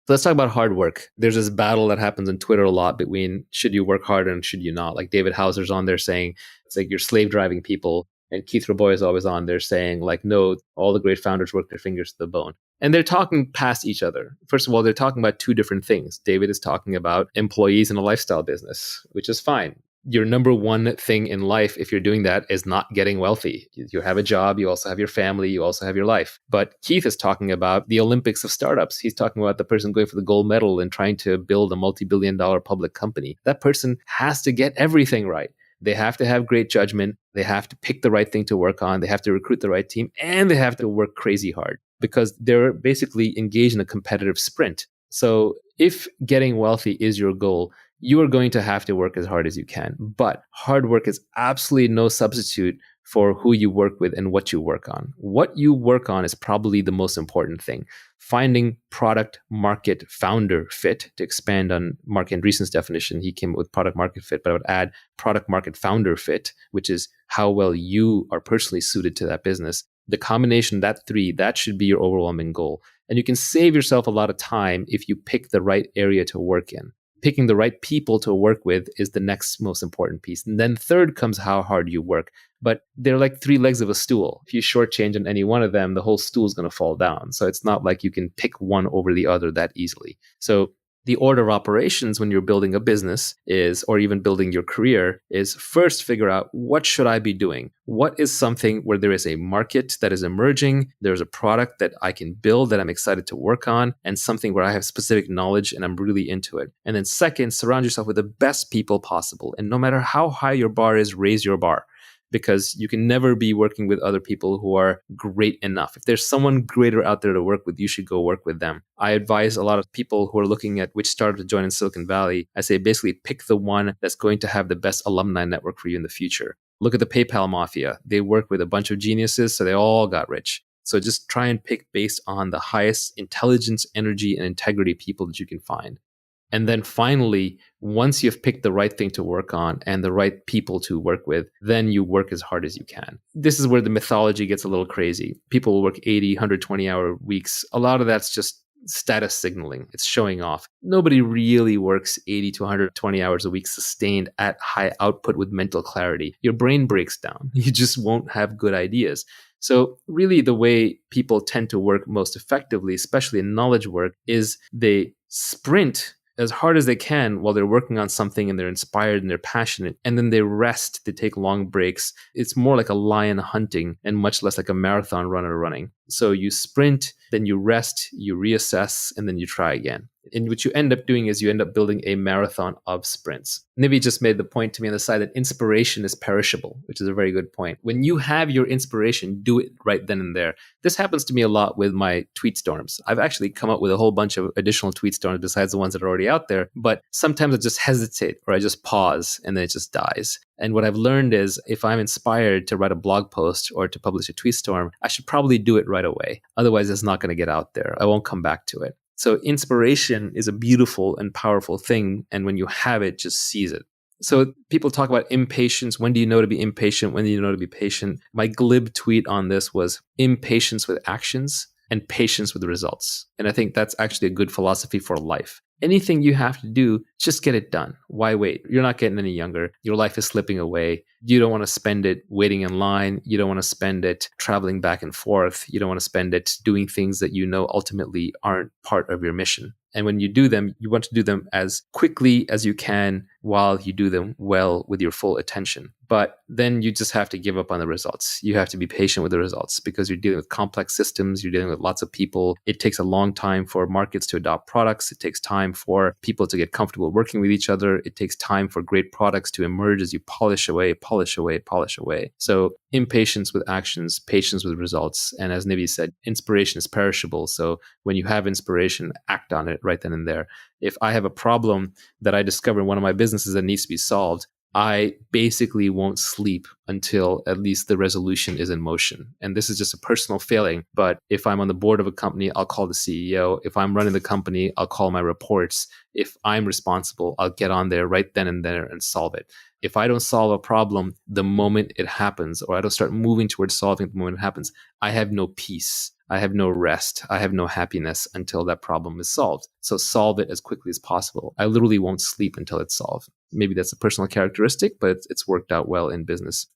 Let's talk about hard work. There's this battle that happens on Twitter a lot between should you work hard and should you not. Like David Hauser's on there saying it's like you're slave driving people. And Keith Rabois is always on there saying like, no, all the great founders work their fingers to the bone. And they're talking past each other. First of all, they're talking about two different things. David is talking about employees in a lifestyle business, which is fine. Your number one thing in life, if you're doing that, is not getting wealthy. You have a job, you also have your family, you also have your life. But Keith is talking about the Olympics of startups. He's talking about the person going for the gold medal and trying to build a multi-billion-dollar public company. That person has to get everything right. They have to have great judgment. They have to pick the right thing to work on. They have to recruit the right team, and they have to work crazy hard because they're basically engaged in a competitive sprint. So if getting wealthy is your goal, you are going to have to work as hard as you can. But hard work is absolutely no substitute for who you work with and what you work on. What you work on is probably the most important thing. Finding product market founder fit, to expand on Mark Andreessen's definition, he came up with product market fit, but I would add product market founder fit, which is how well you are personally suited to that business. The combination of that three, that should be your overwhelming goal. And you can save yourself a lot of time if you pick the right area to work in. Picking the right people to work with is the next most important piece. And then third comes how hard you work. But they're like three legs of a stool. If you shortchange on any one of them, the whole stool is going to fall down. So it's not like you can pick one over the other that easily. So the order of operations when you're building a business is, or even building your career, is first figure out what should I be doing? What is something where there is a market that is emerging? There's a product that I can build that I'm excited to work on, and something where I have specific knowledge and I'm really into it. And then second, surround yourself with the best people possible. And no matter how high your bar is, raise your bar. Because you can never be working with other people who are great enough. If there's someone greater out there to work with, you should go work with them. I advise a lot of people who are looking at which startup to join in Silicon Valley. I say basically pick the one that's going to have the best alumni network for you in the future. Look at the PayPal mafia. They work with a bunch of geniuses, so they all got rich. So just try and pick based on the highest intelligence, energy, and integrity people that you can find. And then finally, once you've picked the right thing to work on and the right people to work with, then you work as hard as you can. This is where the mythology gets a little crazy. People will work 80, 120-hour weeks. A lot of that's just status signaling. It's showing off. Nobody really works 80 to 120 hours a week sustained at high output with mental clarity. Your brain breaks down. You just won't have good ideas. So really the way people tend to work most effectively, especially in knowledge work, is they sprint as hard as they can while they're working on something and they're inspired and they're passionate. And then they rest, they take long breaks. It's more like a lion hunting and much less like a marathon runner running. So you sprint, then you rest, you reassess, and then you try again. And what you end up doing is you end up building a marathon of sprints. Nivi just made the point to me on the side that inspiration is perishable, which is a very good point. When you have your inspiration, do it right then and there. This happens to me a lot with my tweet storms. I've actually come up with a whole bunch of additional tweet storms besides the ones that are already out there. But sometimes I just hesitate or I just pause and then it just dies. And what I've learned is if I'm inspired to write a blog post or to publish a tweet storm, I should probably do it right away. Otherwise, it's not going to get out there. I won't come back to it. So inspiration is a beautiful and powerful thing. And when you have it, just seize it. So people talk about impatience. When do you know to be impatient? When do you know to be patient? My glib tweet on this was impatience with actions and patience with results. And I think that's actually a good philosophy for life. Anything you have to do, just get it done. Why wait? You're not getting any younger. Your life is slipping away. You don't want to spend it waiting in line. You don't want to spend it traveling back and forth. You don't want to spend it doing things that you know ultimately aren't part of your mission. And when you do them, you want to do them as quickly as you can while you do them well with your full attention. But then you just have to give up on the results. You have to be patient with the results because you're dealing with complex systems. You're dealing with lots of people. It takes a long time for markets to adopt products. It takes time for people to get comfortable working with each other. It takes time for great products to emerge as you polish away. So impatience with actions, patience with results. And as Nivi said, inspiration is perishable. So when you have inspiration, act on it right then and there. If I have a problem that I discover in one of my businesses that needs to be solved, I basically won't sleep until at least the resolution is in motion. And this is just a personal failing. But if I'm on the board of a company, I'll call the CEO. If I'm running the company, I'll call my reports. If I'm responsible, I'll get on there right then and there and solve it. If I don't solve a problem the moment it happens, or I don't start moving towards solving it the moment it happens, I have no peace. I have no rest. I have no happiness until that problem is solved. So solve it as quickly as possible. I literally won't sleep until it's solved. Maybe that's a personal characteristic, but it's worked out well in business.